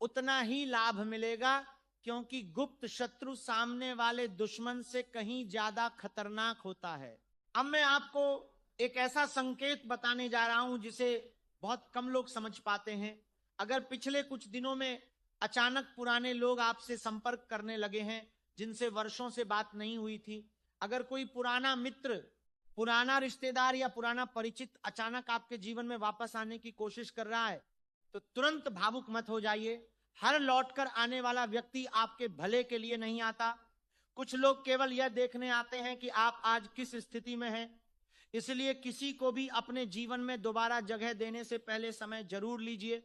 उतना ही लाभ मिलेगा, क्योंकि गुप्त शत्रु सामने वाले दुश्मन से कहीं ज्यादा खतरनाक होता है। अब मैं आपको एक ऐसा संकेत बताने जा रहा हूं जिसे बहुत कम लोग समझ पाते हैं। अगर पिछले कुछ दिनों में अचानक पुराने लोग आपसे संपर्क करने लगे हैं जिनसे वर्षों से बात नहीं हुई थी, अगर कोई पुराना मित्र, पुराना रिश्तेदार या पुराना परिचित अचानक आपके जीवन में वापस आने की कोशिश कर रहा है, तो तुरंत भावुक मत हो जाइए। हर लौटकर आने वाला व्यक्ति आपके भले के लिए नहीं आता। कुछ लोग केवल यह देखने आते हैं कि आप आज किस स्थिति में हैं, इसलिए किसी को भी अपने जीवन में दोबारा जगह देने से पहले समय जरूर लीजिए।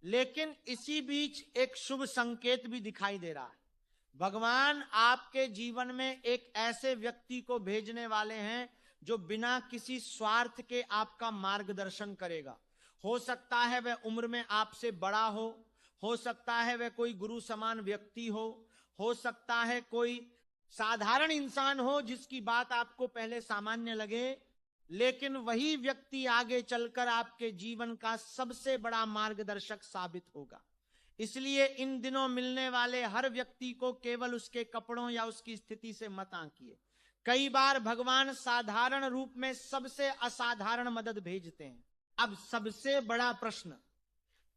लेकिन इसी बीच एक शुभ संकेत भी दिखाई दे रहा है। भगवान आपके जीवन में एक ऐसे व्यक्ति को भेजने वाले हैं जो बिना किसी स्वार्थ के आपका मार्गदर्शन करेगा। हो सकता है वह उम्र में आपसे बड़ा हो सकता है वह कोई गुरु समान व्यक्ति हो सकता है कोई साधारण इंसान हो जिसकी बात आपको पहले सामान्य लगे, लेकिन वही व्यक्ति आगे चलकर आपके जीवन का सबसे बड़ा मार्गदर्शक साबित होगा। इसलिए इन दिनों मिलने वाले हर व्यक्ति को केवल उसके कपड़ों या उसकी स्थिति से मत आंकिए। कई बार भगवान साधारण रूप में सबसे असाधारण मदद भेजते हैं। अब सबसे बड़ा प्रश्न,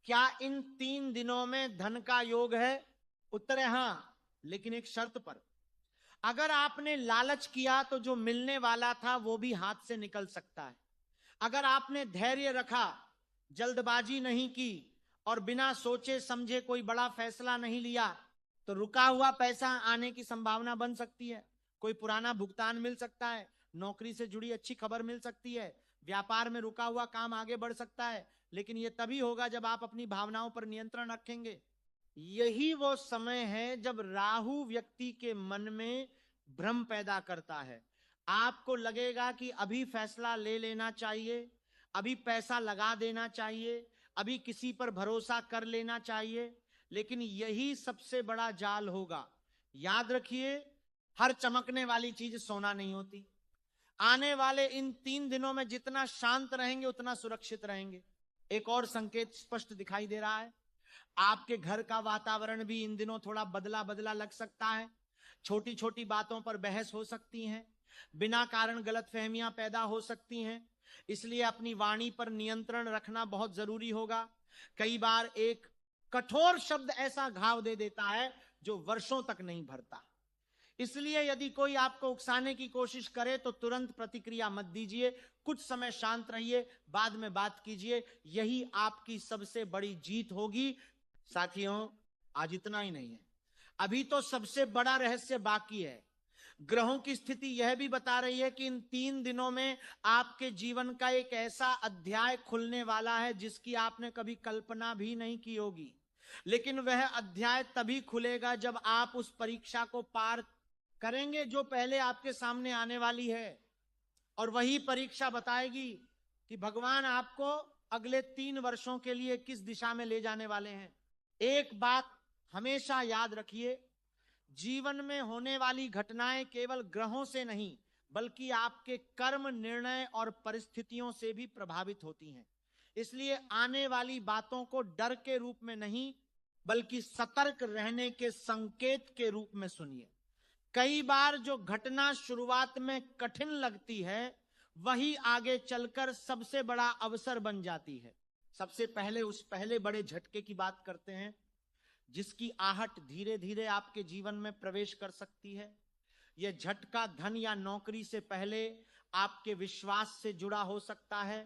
क्या इन 3 दिनों में धन का योग है? उत्तर है हां, लेकिन एक शर्त पर। अगर आपने लालच किया तो जो मिलने वाला था वो भी हाथ से निकल सकता है। अगर आपने धैर्य रखा, जल्दबाजी नहीं की और बिना सोचे समझे कोई बड़ा फैसला नहीं लिया, तो रुका हुआ पैसा आने की संभावना बन सकती है। कोई पुराना भुगतान मिल सकता है, नौकरी से जुड़ी अच्छी खबर मिल सकती है, व्यापार में रुका हुआ काम आगे बढ़ सकता है। लेकिन यह तभी होगा जब आप अपनी भावनाओं पर नियंत्रण रखेंगे। यही वो समय है जब राहु व्यक्ति के मन में भ्रम पैदा करता है। आपको लगेगा कि अभी फैसला ले लेना चाहिए, अभी पैसा लगा देना चाहिए, अभी किसी पर भरोसा कर लेना चाहिए, लेकिन यही सबसे बड़ा जाल होगा। याद रखिए, हर चमकने वाली चीज सोना नहीं होती। आने वाले इन 3 दिनों में जितना शांत रहेंगे उतना सुरक्षित रहेंगे। एक और संकेत स्पष्ट दिखाई दे रहा है, आपके घर का वातावरण भी इन दिनों थोड़ा बदला बदला लग सकता है। छोटी छोटी बातों पर बहस हो सकती है, बिना कारण गलतफहमियां पैदा हो सकती हैं। इसलिए अपनी वाणी पर नियंत्रण रखना बहुत जरूरी होगा। कई बार एक कठोर शब्द ऐसा घाव दे देता है जो वर्षों तक नहीं भरता। इसलिए यदि कोई आपको उकसाने की कोशिश करे तो तुरंत प्रतिक्रिया मत दीजिए, कुछ समय शांत रहिए, बाद में बात कीजिए। यही आपकी सबसे बड़ी जीत होगी। साथियों, आज इतना ही नहीं है, अभी तो सबसे बड़ा रहस्य बाकी है। ग्रहों की स्थिति यह भी बता रही है कि इन 3 दिनों में आपके जीवन का एक ऐसा अध्याय खुलने वाला है जिसकी आपने कभी कल्पना भी नहीं की होगी। लेकिन वह अध्याय तभी खुलेगा जब आप उस परीक्षा को पार करेंगे जो पहले आपके सामने आने वाली है। और वही परीक्षा बताएगी कि भगवान आपको अगले 3 वर्षों के लिए किस दिशा में ले जाने वाले हैं। एक बात हमेशा याद रखिए, जीवन में होने वाली घटनाएं केवल ग्रहों से नहीं बल्कि आपके कर्म, निर्णय और परिस्थितियों से भी प्रभावित होती हैं। इसलिए आने वाली बातों को डर के रूप में नहीं बल्कि सतर्क रहने के संकेत के रूप में सुनिए। कई बार जो घटना शुरुआत में कठिन लगती है वही आगे चलकर सबसे बड़ा अवसर बन जाती है। सबसे पहले उस पहले बड़े झटके की बात करते हैं जिसकी आहट धीरे धीरे आपके जीवन में प्रवेश कर सकती है। यह झटका धन या नौकरी से पहले आपके विश्वास से जुड़ा हो सकता है।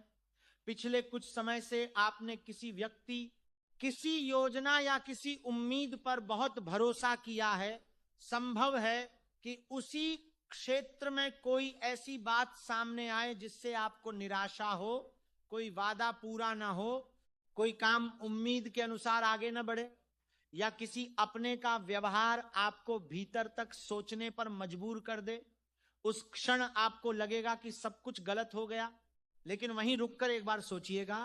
पिछले कुछ समय से आपने किसी व्यक्ति, किसी योजना या किसी उम्मीद पर बहुत भरोसा किया है। संभव है कि उसी क्षेत्र में कोई ऐसी बात सामने आए जिससे आपको निराशा हो, कोई वादा पूरा ना हो, कोई काम उम्मीद के अनुसार आगे न बढ़े, या किसी अपने का व्यवहार आपको भीतर तक सोचने पर मजबूर कर दे। उस क्षण आपको लगेगा कि सब कुछ गलत हो गया, लेकिन वहीं रुककर एक बार सोचिएगा।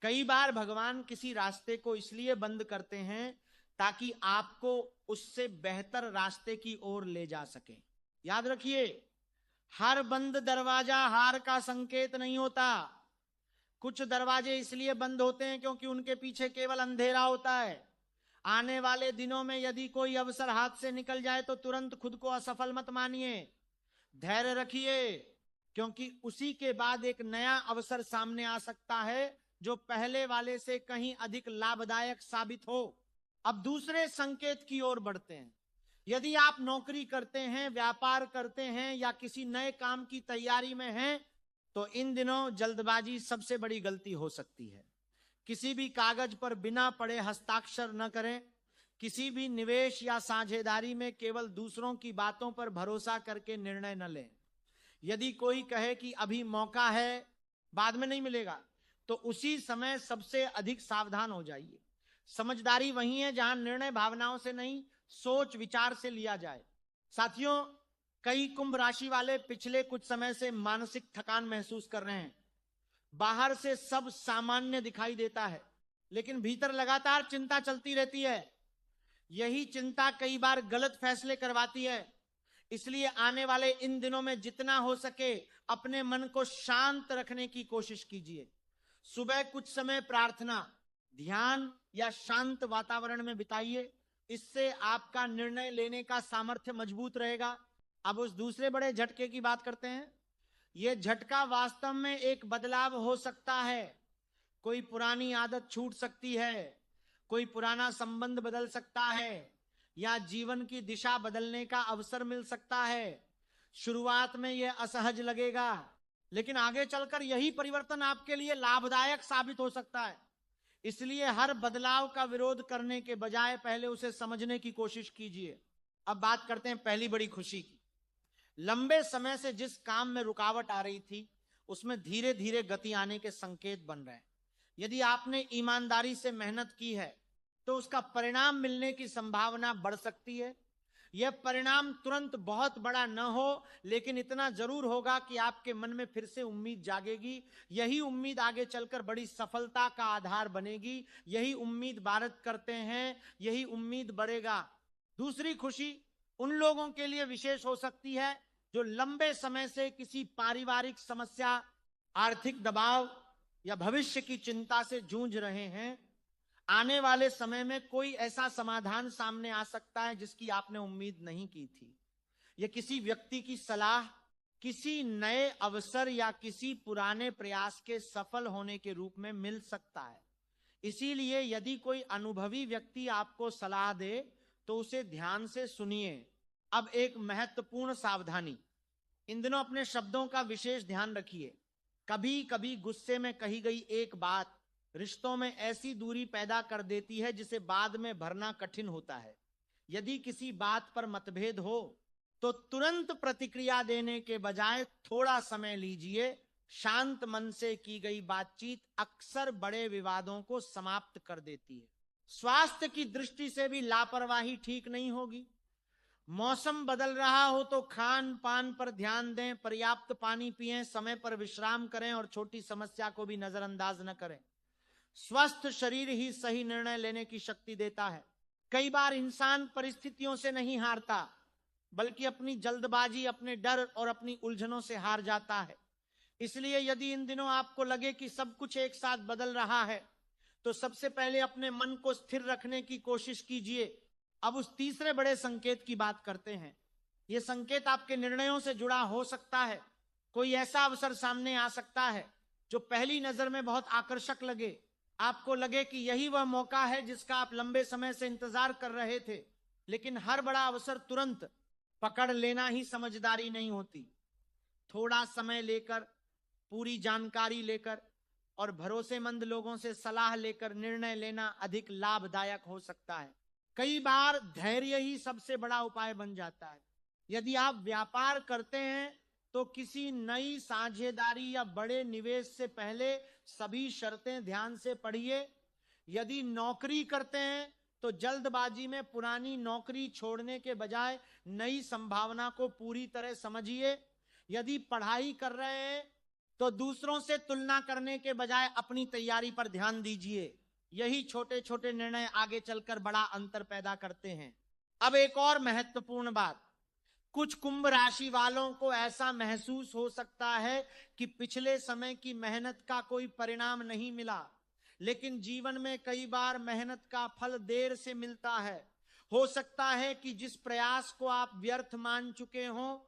कई बार भगवान किसी रास्ते को इसलिए बंद करते हैं ताकि आपको उससे बेहतर रास्ते की ओर ले जा सके। याद रखिए, हर बंद दरवाजा हार का संकेत नहीं होता। कुछ दरवाजे इसलिए बंद होते हैं क्योंकि उनके पीछे केवल अंधेरा होता है। आने वाले दिनों में यदि कोई अवसर हाथ से निकल जाए तो तुरंत खुद को असफल मत मानिए, धैर्य रखिए, क्योंकि उसी के बाद एक नया अवसर सामने आ सकता है जो पहले वाले से कहीं अधिक लाभदायक साबित हो। अब दूसरे संकेत की ओर बढ़ते हैं। यदि आप नौकरी करते हैं, व्यापार करते हैं या किसी नए काम की तैयारी में हैं, तो इन दिनों जल्दबाजी सबसे बड़ी गलती हो सकती है। किसी भी कागज पर बिना पढ़े हस्ताक्षर न करें। किसी भी निवेश या साझेदारी में केवल दूसरों की बातों पर भरोसा करके निर्णय न लें। यदि कोई कहे कि अभी मौका है, बाद में नहीं मिलेगा, तो उसी समय सबसे अधिक सावधान हो जाइए। समझदारी वही है जहां निर्णय भावनाओं से नहीं, सोच विचार से लिया जाए। साथियों, कई कुंभ राशि वाले पिछले कुछ समय से मानसिक थकान महसूस कर रहे हैं। बाहर से सब सामान्य दिखाई देता है, लेकिन भीतर लगातार चिंता चलती रहती है। यही चिंता कई बार गलत फैसले करवाती है। इसलिए आने वाले इन दिनों में जितना हो सके अपने मन को शांत रखने की कोशिश कीजिए। सुबह कुछ समय प्रार्थना, ध्यान या शांत वातावरण में बिताइए। इससे आपका निर्णय लेने का सामर्थ्य मजबूत रहेगा। अब उस दूसरे बड़े झटके की बात करते हैं। यह झटका वास्तव में एक बदलाव हो सकता है। कोई पुरानी आदत छूट सकती है, कोई पुराना संबंध बदल सकता है, या जीवन की दिशा बदलने का अवसर मिल सकता है। शुरुआत में यह असहज लगेगा, लेकिन आगे चलकर यही परिवर्तन आपके लिए लाभदायक साबित हो सकता है। इसलिए हर बदलाव का विरोध करने के बजाय पहले उसे समझने की कोशिश कीजिए। अब बात करते हैं पहली बड़ी खुशी की। लंबे समय से जिस काम में रुकावट आ रही थी, उसमें धीरे धीरे गति आने के संकेत बन रहे हैं। यदि आपने ईमानदारी से मेहनत की है, तो उसका परिणाम मिलने की संभावना बढ़ सकती है। यह परिणाम तुरंत बहुत बड़ा न हो, लेकिन इतना जरूर होगा कि आपके मन में फिर से उम्मीद जागेगी। यही उम्मीद आगे चलकर बड़ी सफलता का आधार बनेगी। यही उम्मीद भारत करते हैं, यही उम्मीद बढ़ेगा। दूसरी खुशी उन लोगों के लिए विशेष हो सकती है जो लंबे समय से किसी पारिवारिक समस्या, आर्थिक दबाव या भविष्य की चिंता से जूझ रहे हैं। आने वाले समय में कोई ऐसा समाधान सामने आ सकता है जिसकी आपने उम्मीद नहीं की थी। यह किसी व्यक्ति की सलाह, किसी नए अवसर या किसी पुराने प्रयास के सफल होने के रूप में मिल सकता है। इसीलिए यदि कोई अनुभवी व्यक्ति आपको सलाह दे तो उसे ध्यान से सुनिए। अब एक महत्वपूर्ण सावधानी, इन दिनों अपने शब्दों का विशेष ध्यान रखिए। कभी कभी गुस्से में कही गई एक बात रिश्तों में ऐसी दूरी पैदा कर देती है जिसे बाद में भरना कठिन होता है। यदि किसी बात पर मतभेद हो तो तुरंत प्रतिक्रिया देने के बजाय थोड़ा समय लीजिए। शांत मन से की गई बातचीत अक्सर बड़े विवादों को समाप्त कर देती है। स्वास्थ्य की दृष्टि से भी लापरवाही ठीक नहीं होगी। मौसम बदल रहा हो तो खान पान पर ध्यान दें, पर्याप्त पानी पिएं, समय पर विश्राम करें और छोटी समस्या को भी नजरअंदाज न करें। स्वस्थ शरीर ही सही निर्णय लेने की शक्ति देता है। कई बार इंसान परिस्थितियों से नहीं हारता, बल्कि अपनी जल्दबाजी, अपने डर और अपनी उलझनों से हार जाता है। इसलिए यदि इन दिनों आपको लगे कि सब कुछ एक साथ बदल रहा है, तो सबसे पहले अपने मन को स्थिर रखने की कोशिश कीजिए। अब उस तीसरे बड़े संकेत की बात करते हैं। यह संकेत आपके निर्णयों से जुड़ा हो सकता है। कोई ऐसा अवसर सामने आ सकता है जो पहली नजर में बहुत आकर्षक लगे। आपको लगे कि यही वह मौका है जिसका आप लंबे समय से इंतजार कर रहे थे। लेकिन हर बड़ा अवसर तुरंत पकड़ लेना ही समझदारी नहीं होती। थोड़ा समय लेकर, पूरी जानकारी लेकर और भरोसेमंद लोगों से सलाह लेकर निर्णय लेना अधिक लाभदायक हो सकता है। कई बार धैर्य ही सबसे बड़ा उपाय बन जाता है। यदि आप व्यापार करते हैं तो किसी नई साझेदारी या बड़े निवेश से पहले सभी शर्तें ध्यान से पढ़िए। यदि नौकरी करते हैं तो जल्दबाजी में पुरानी नौकरी छोड़ने के बजाय नई संभावना को पूरी तरह समझिए। यदि पढ़ाई कर रहे हैं तो दूसरों से तुलना करने के बजाय अपनी तैयारी पर ध्यान दीजिए। यही छोटे छोटे निर्णय आगे चलकर बड़ा अंतर पैदा करते हैं। अब एक और महत्वपूर्ण बात, कुछ कुंभ राशि वालों को ऐसा महसूस हो सकता है कि पिछले समय की मेहनत का कोई परिणाम नहीं मिला। लेकिन जीवन में कई बार मेहनत का फल देर से मिलता है। हो सकता है कि जिस प्रयास को आप व्यर्थ मान चुके हो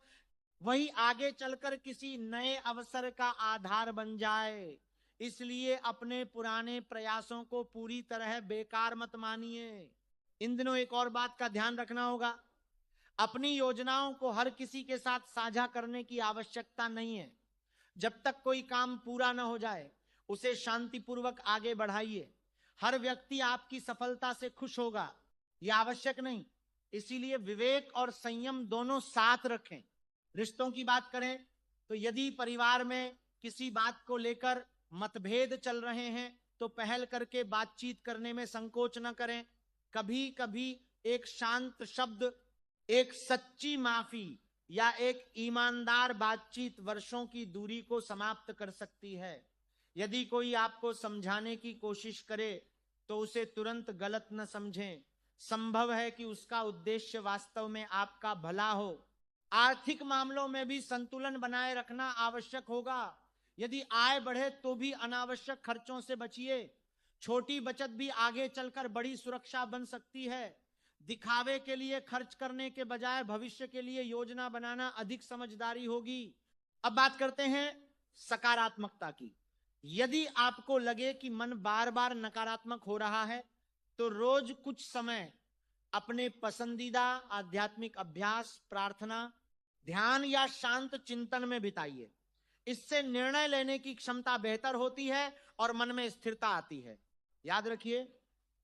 वही आगे चलकर किसी नए अवसर का आधार बन जाए। इसलिए अपने पुराने प्रयासों को पूरी तरह बेकार मत मानिए। इन दिनों एक और बात का ध्यान रखना होगा, अपनी योजनाओं को हर किसी के साथ साझा करने की आवश्यकता नहीं है। जब तक कोई काम पूरा न हो जाए उसे शांतिपूर्वक आगे बढ़ाइए। हर व्यक्ति आपकी सफलता से खुश होगा यह आवश्यक नहीं, इसीलिए विवेक और संयम दोनों साथ रखें। रिश्तों की बात करें तो यदि परिवार में किसी बात को लेकर मतभेद चल रहे हैं तो पहल करके बातचीत करने में संकोच न करें। कभी कभी एक शांत शब्द, एक सच्ची माफी या एक ईमानदार बातचीत वर्षों की दूरी को समाप्त कर सकती है। यदि कोई आपको समझाने की कोशिश करे तो उसे तुरंत गलत न समझें। संभव है कि उसका उद्देश्य वास्तव में आपका भला हो। आर्थिक मामलों में भी संतुलन बनाए रखना आवश्यक होगा। यदि आय बढ़े तो भी अनावश्यक खर्चों से बचिए। छोटी बचत भी आगे चलकर बड़ी सुरक्षा बन सकती है। दिखावे के लिए खर्च करने के बजाय भविष्य के लिए योजना बनाना अधिक समझदारी होगी। अब बात करते हैं सकारात्मकता की। यदि आपको लगे कि मन बार बार नकारात्मक हो रहा है तो रोज कुछ समय अपने पसंदीदा आध्यात्मिक अभ्यास, प्रार्थना, ध्यान या शांत चिंतन में बिताइए। इससे निर्णय लेने की क्षमता बेहतर होती है और मन में स्थिरता आती है। याद रखिए,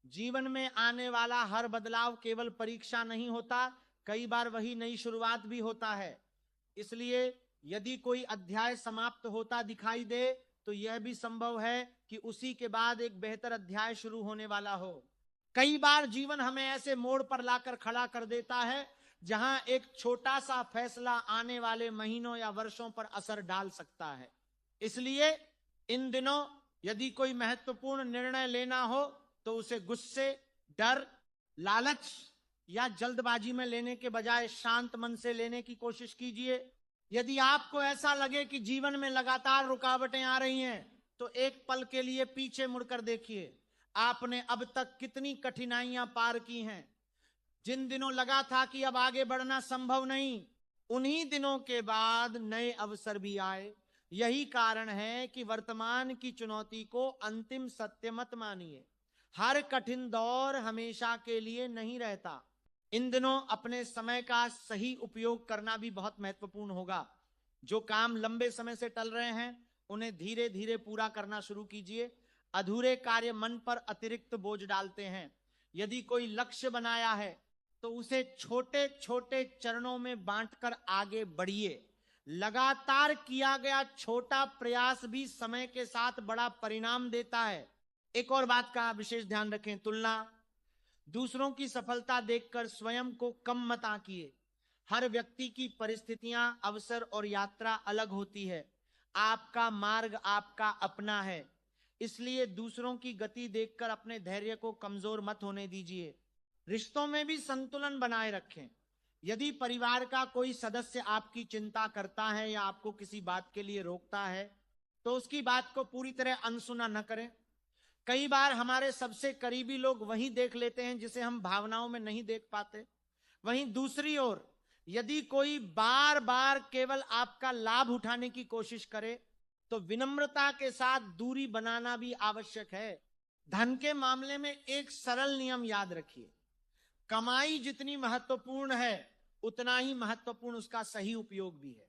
जीवन में आने वाला हर बदलाव केवल परीक्षा नहीं होता, कई बार वही नई शुरुआत भी होता है। इसलिए यदि कोई अध्याय समाप्त होता दिखाई दे तो यह भी संभव है कि उसी के बाद एक बेहतर अध्याय शुरू होने वाला हो। कई बार जीवन हमें ऐसे मोड़ पर लाकर खड़ा कर देता है जहां एक छोटा सा फैसला आने वाले महीनों या वर्षों पर असर डाल सकता है। इसलिए इन दिनों यदि कोई महत्वपूर्ण निर्णय लेना हो तो उसे गुस्से, डर, लालच या जल्दबाजी में लेने के बजाय शांत मन से लेने की कोशिश कीजिए। यदि आपको ऐसा लगे कि जीवन में लगातार रुकावटें आ रही हैं तो एक पल के लिए पीछे मुड़कर देखिए। आपने अब तक कितनी कठिनाइयां पार की हैं। जिन दिनों लगा था कि अब आगे बढ़ना संभव नहीं, उन्हीं दिनों के बाद नए अवसर भी आए। यही कारण है कि वर्तमान की चुनौती को अंतिम सत्य मत मानिए। हर कठिन दौर हमेशा के लिए नहीं रहता। इन दिनों अपने समय का सही उपयोग करना भी बहुत महत्वपूर्ण होगा। जो काम लंबे समय से टल रहे हैं उन्हें धीरे धीरे पूरा करना शुरू कीजिए। अधूरे कार्य मन पर अतिरिक्त बोझ डालते हैं। यदि कोई लक्ष्य बनाया है तो उसे छोटे छोटे चरणों में बांटकर आगे बढ़िए। लगातार किया गया छोटा प्रयास भी समय के साथ बड़ा परिणाम देता है। एक और बात का विशेष ध्यान रखें, तुलना। दूसरों की सफलता देखकर स्वयं को कम मत आंकिए। हर व्यक्ति की परिस्थितियां, अवसर और यात्रा अलग होती है। आपका मार्ग आपका अपना है, इसलिए दूसरों की गति देखकर अपने धैर्य को कमजोर मत होने दीजिए। रिश्तों में भी संतुलन बनाए रखें। यदि परिवार का कोई सदस्य आपकी चिंता करता है या आपको किसी बात के लिए रोकता है तो उसकी बात को पूरी तरह अनसुना न करें। कई बार हमारे सबसे करीबी लोग वही देख लेते हैं जिसे हम भावनाओं में नहीं देख पाते। वहीं दूसरी ओर यदि कोई बार बार केवल आपका लाभ उठाने की कोशिश करे तो विनम्रता के साथ दूरी बनाना भी आवश्यक है। धन के मामले में एक सरल नियम याद रखिए, कमाई जितनी महत्वपूर्ण है उतना ही महत्वपूर्ण उसका सही उपयोग भी है।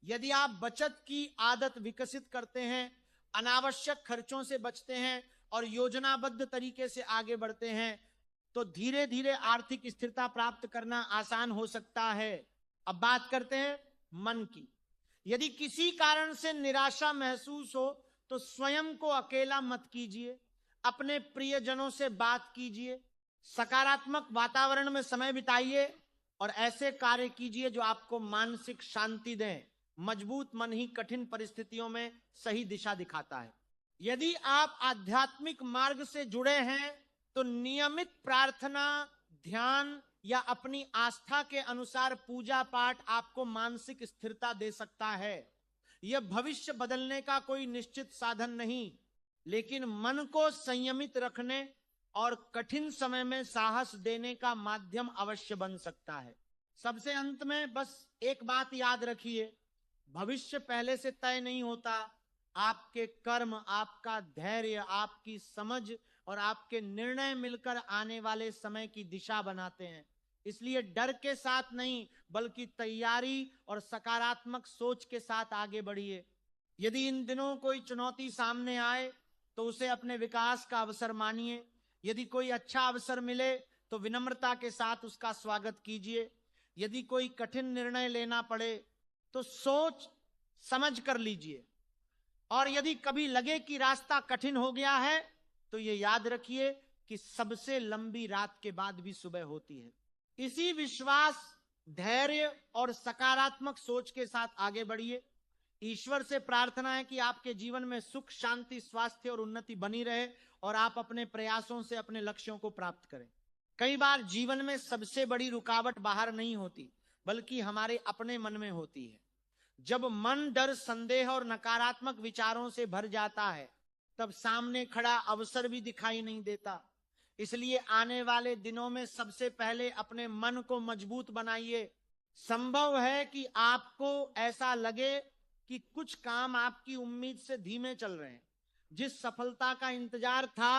यदि आप बचत की आदत विकसित करते हैं, अनावश्यक खर्चों से बचते हैं और योजनाबद्ध तरीके से आगे बढ़ते हैं तो धीरे धीरे आर्थिक स्थिरता प्राप्त करना आसान हो सकता है। अब बात करते हैं मन की। यदि किसी कारण से निराशा महसूस हो तो स्वयं को अकेला मत कीजिए। अपने प्रियजनों से बात कीजिए, सकारात्मक वातावरण में समय बिताइए और ऐसे कार्य कीजिए जो आपको मानसिक शांति दें। मजबूत मन ही कठिन परिस्थितियों में सही दिशा दिखाता है। यदि आप आध्यात्मिक मार्ग से जुड़े हैं तो नियमित प्रार्थना, ध्यान या अपनी आस्था के अनुसार पूजा पाठ आपको मानसिक स्थिरता दे सकता है। यह भविष्य बदलने का कोई निश्चित साधन नहीं, लेकिन मन को संयमित रखने और कठिन समय में साहस देने का माध्यम अवश्य बन सकता है। सबसे अंत में बस एक बात याद रखिए, भविष्य पहले से तय नहीं होता। आपके कर्म, आपका धैर्य, आपकी समझ और आपके निर्णय मिलकर आने वाले समय की दिशा बनाते हैं। इसलिए डर के साथ नहीं, बल्कि तैयारी और सकारात्मक सोच के साथ आगे बढ़िए। यदि इन दिनों कोई चुनौती सामने आए तो उसे अपने विकास का अवसर मानिए। यदि कोई अच्छा अवसर मिले तो विनम्रता के साथ उसका स्वागत कीजिए। यदि कोई कठिन निर्णय लेना पड़े तो सोच समझ कर लीजिए। और यदि कभी लगे कि रास्ता कठिन हो गया है तो ये याद रखिए कि सबसे लंबी रात के बाद भी सुबह होती है। इसी विश्वास, धैर्य और सकारात्मक सोच के साथ आगे बढ़िए। ईश्वर से प्रार्थना है कि आपके जीवन में सुख, शांति, स्वास्थ्य और उन्नति बनी रहे और आप अपने प्रयासों से अपने लक्ष्यों को प्राप्त करें। कई बार जीवन में सबसे बड़ी रुकावट बाहर नहीं होती, बल्कि हमारे अपने मन में होती है। जब मन डर, संदेह और नकारात्मक विचारों से भर जाता है, तब सामने खड़ा अवसर भी दिखाई नहीं देता। इसलिए आने वाले दिनों में सबसे पहले अपने मन को मजबूत बनाइए। संभव है कि आपको ऐसा लगे कि कुछ काम आपकी उम्मीद से धीमे चल रहे हैं। जिस सफलता का इंतजार था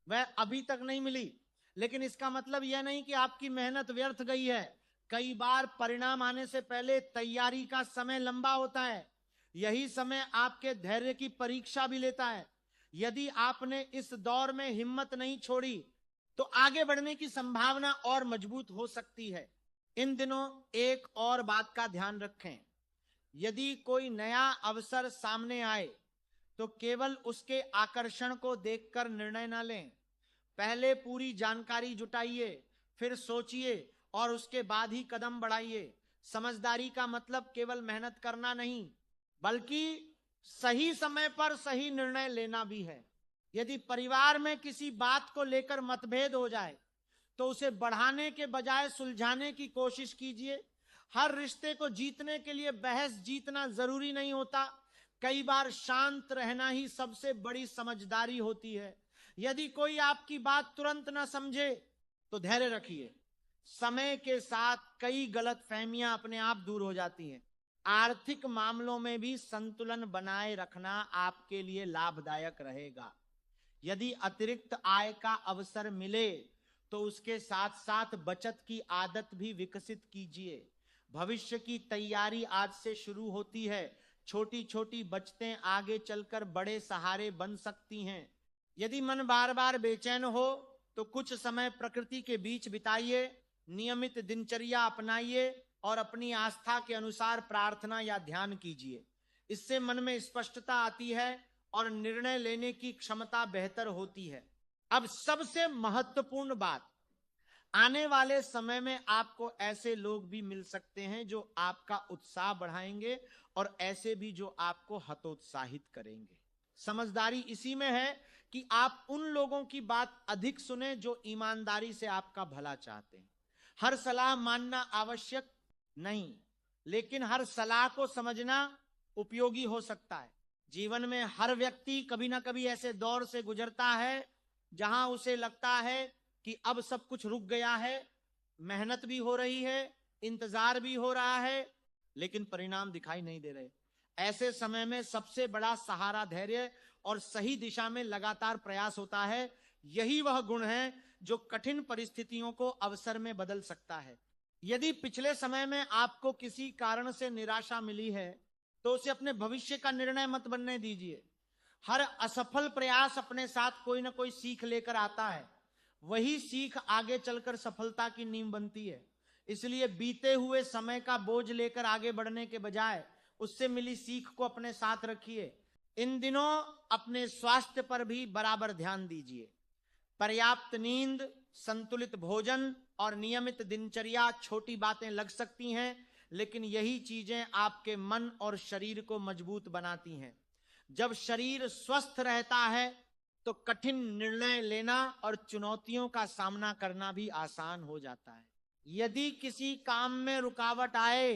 वह अभी तक नहीं मिली, लेकिन इसका मतलब यह नहीं कि आपकी मेहनत व्यर्थ गई है। कई बार परिणाम आने से पहले तैयारी का समय लंबा होता है। यही समय आपके धैर्य की परीक्षा भी लेता है। यदि आपने इस दौर में हिम्मत नहीं छोड़ी तो आगे बढ़ने की संभावना और मजबूत हो सकती है। इन दिनों एक और बात का ध्यान रखें, यदि कोई नया अवसर सामने आए तो केवल उसके आकर्षण को देखकर निर्णय न लें। पहले पूरी जानकारी जुटाइए, फिर सोचिए और उसके बाद ही कदम बढ़ाइए। समझदारी का मतलब केवल मेहनत करना नहीं, बल्कि सही समय पर सही निर्णय लेना भी है। यदि परिवार में किसी बात को लेकर मतभेद हो जाए तो उसे बढ़ाने के बजाय सुलझाने की कोशिश कीजिए। हर रिश्ते को जीतने के लिए बहस जीतना जरूरी नहीं होता। कई बार शांत रहना ही सबसे बड़ी समझदारी होती है। यदि कोई आपकी बात तुरंत न समझे तो धैर्य रखिए। समय के साथ कई गलतफहमियां अपने आप दूर हो जाती हैं। आर्थिक मामलों में भी संतुलन बनाए रखना आपके लिए लाभदायक रहेगा। यदि अतिरिक्त आय का अवसर मिले तो उसके साथ साथ बचत की आदत भी विकसित कीजिए। भविष्य की तैयारी आज से शुरू होती है। छोटी छोटी बचतें आगे चलकर बड़े सहारे बन सकती हैं। यदि मन बार बार बेचैन हो तो कुछ समय प्रकृति के बीच बिताइए, नियमित दिनचर्या अपनाइए और अपनी आस्था के अनुसार प्रार्थना या ध्यान कीजिए। इससे मन में स्पष्टता आती है और निर्णय लेने की क्षमता बेहतर होती है। अब सबसे महत्वपूर्ण बात, आने वाले समय में आपको ऐसे लोग भी मिल सकते हैं जो आपका उत्साह बढ़ाएंगे और ऐसे भी जो आपको हतोत्साहित करेंगे। समझदारी इसी में है कि आप उन लोगों की बात अधिक सुने जो ईमानदारी से आपका भला चाहते हैं। हर सलाह मानना आवश्यक नहीं, लेकिन हर सलाह को समझना उपयोगी हो सकता है। जीवन में हर व्यक्ति कभी ना कभी ऐसे दौर से गुजरता है जहां उसे लगता है कि अब सब कुछ रुक गया है, मेहनत भी हो रही है, इंतजार भी हो रहा है, लेकिन परिणाम दिखाई नहीं दे रहे। ऐसे समय में सबसे बड़ा सहारा धैर्य और सही दिशा में लगातार प्रयास होता है। यही वह गुण है जो कठिन परिस्थितियों को अवसर में बदल सकता है। यदि पिछले समय में आपको किसी कारण से निराशा मिली है तो उसे अपने भविष्य का निर्णय मत बनने दीजिए। हर असफल प्रयास अपने साथ कोई ना कोई सीख लेकर आता है। वही सीख आगे चलकर सफलता की नींव बनती है। इसलिए बीते हुए समय का बोझ लेकर आगे बढ़ने के बजाय उससे मिली सीख को अपने साथ रखिए। इन दिनों अपने स्वास्थ्य पर भी बराबर ध्यान दीजिए। पर्याप्त नींद, संतुलित भोजन और नियमित दिनचर्या छोटी बातें लग सकती हैं, लेकिन यही चीजें आपके मन और शरीर को मजबूत बनाती हैं। जब शरीर स्वस्थ रहता है तो कठिन निर्णय लेना और चुनौतियों का सामना करना भी आसान हो जाता है। यदि किसी काम में रुकावट आए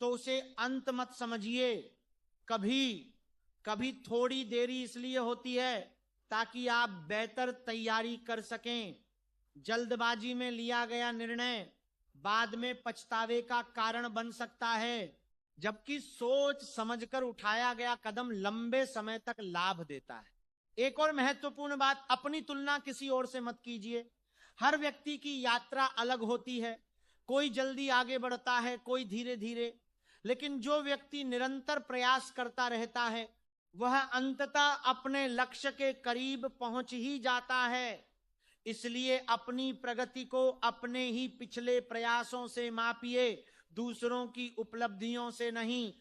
तो उसे अंत मत समझिए। कभी कभी थोड़ी देरी इसलिए होती है ताकि आप बेहतर तैयारी कर सकें। जल्दबाजी में लिया गया निर्णय बाद में पछतावे का कारण बन सकता है, जबकि सोच समझकर उठाया गया कदम लंबे समय तक लाभ देता है। एक और महत्वपूर्ण बात, अपनी तुलना किसी और से मत कीजिए। हर व्यक्ति की यात्रा अलग होती है, कोई जल्दी आगे बढ़ता है, कोई धीरे धीरे, लेकिन जो व्यक्ति निरंतर प्रयास करता रहता है वह अंततः अपने लक्ष्य के करीब पहुंच ही जाता है। इसलिए अपनी प्रगति को अपने ही पिछले प्रयासों से मापिए, दूसरों की उपलब्धियों से नहीं।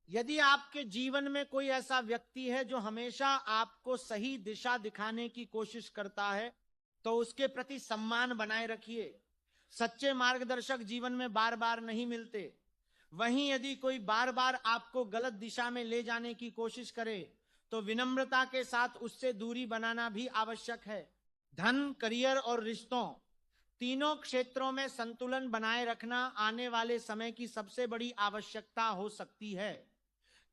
यदि आपके जीवन में कोई ऐसा व्यक्ति है जो हमेशा आपको सही दिशा दिखाने की कोशिश करता है, तो उसके प्रति सम्मान बनाए रखिए। सच्चे मार्गदर्शक जीवन में बार बार नहीं मिलते। वहीं यदि कोई बार बार आपको गलत दिशा में ले जाने की कोशिश करे तो विनम्रता के साथ उससे दूरी बनाना भी आवश्यक है। धन, करियर और रिश्तों, तीनों क्षेत्रों में संतुलन बनाए रखना आने वाले समय की सबसे बड़ी आवश्यकता हो सकती है।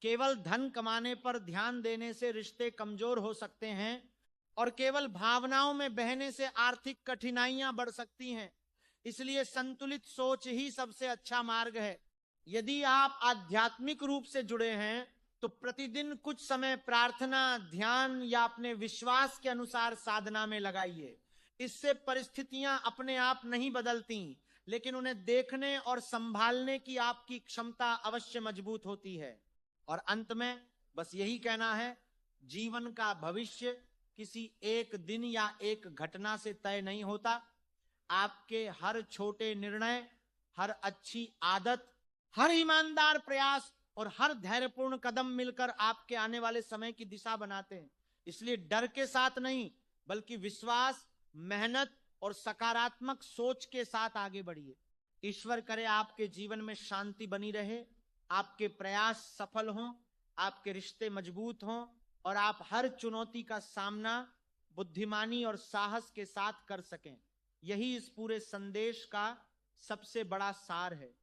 केवल धन कमाने पर ध्यान देने से रिश्ते कमजोर हो सकते हैं और केवल भावनाओं में बहने से आर्थिक कठिनाइयां बढ़ सकती हैं। इसलिए संतुलित सोच ही सबसे अच्छा मार्ग है। यदि आप आध्यात्मिक रूप से जुड़े हैं तो प्रतिदिन कुछ समय प्रार्थना, ध्यान या अपने विश्वास के अनुसार साधना में लगाइए। इससे परिस्थितियां अपने आप नहीं बदलती, लेकिन उन्हें देखने और संभालने की आपकी क्षमता अवश्य मजबूत होती है। और अंत में बस यही कहना है, जीवन का भविष्य किसी एक दिन या एक घटना से तय नहीं होता। आपके हर छोटे निर्णय, हर अच्छी आदत, हर ईमानदार प्रयास और हर धैर्यपूर्ण कदम मिलकर आपके आने वाले समय की दिशा बनाते हैं। इसलिए डर के साथ नहीं, बल्कि विश्वास, मेहनत और सकारात्मक सोच के साथ आगे बढ़िए। ईश्वर करे आपके जीवन में शांति बनी रहे, आपके प्रयास सफल हों, आपके रिश्ते मजबूत हों और आप हर चुनौती का सामना बुद्धिमानी और साहस के साथ कर सकें। यही इस पूरे संदेश का सबसे बड़ा सार है।